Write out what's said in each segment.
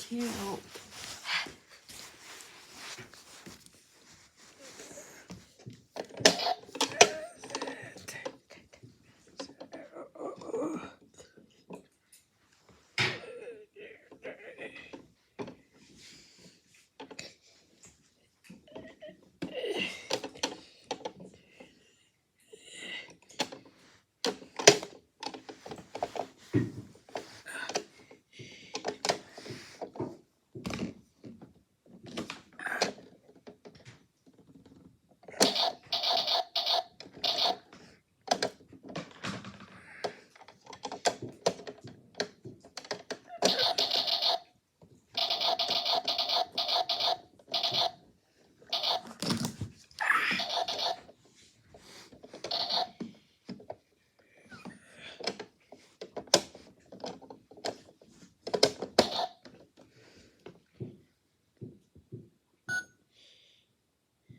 cute.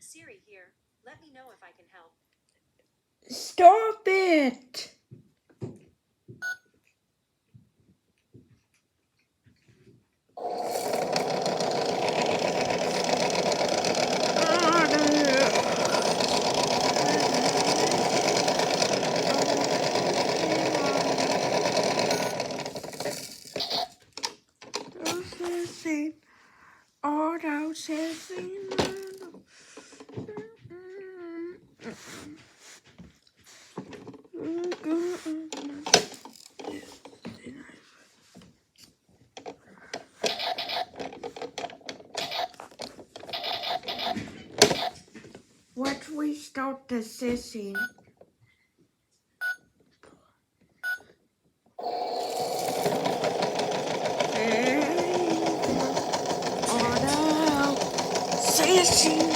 Siri here. Let me know if I can help. Stop it! What we start the sissing? Sissing.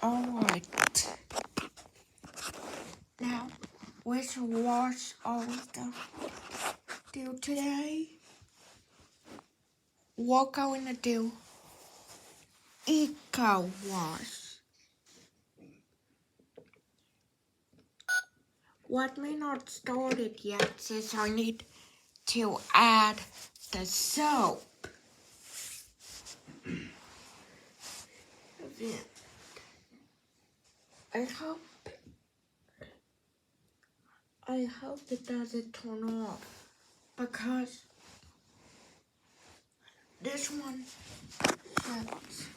Alright. Now, we should wash all the do today. What going to do? Eco wash. What may not started yet since I need to add the soap. I hope it doesn't turn off because this one shuts.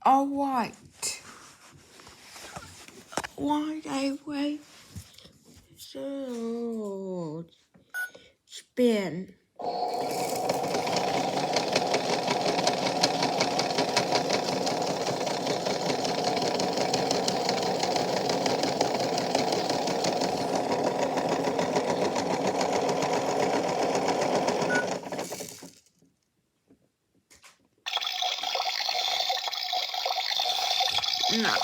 Alright. Why I wait so spin. No.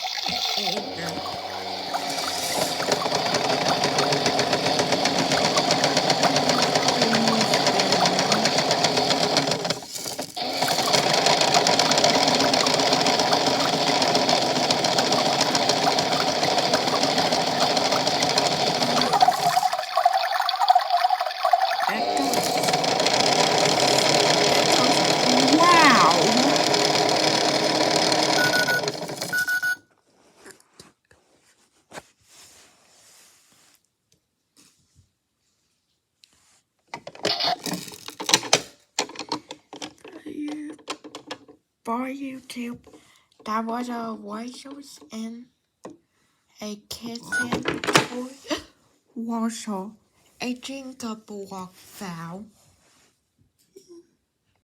for YouTube. That was a ARASER in a Kitchen toy. Also, a jingle block fell.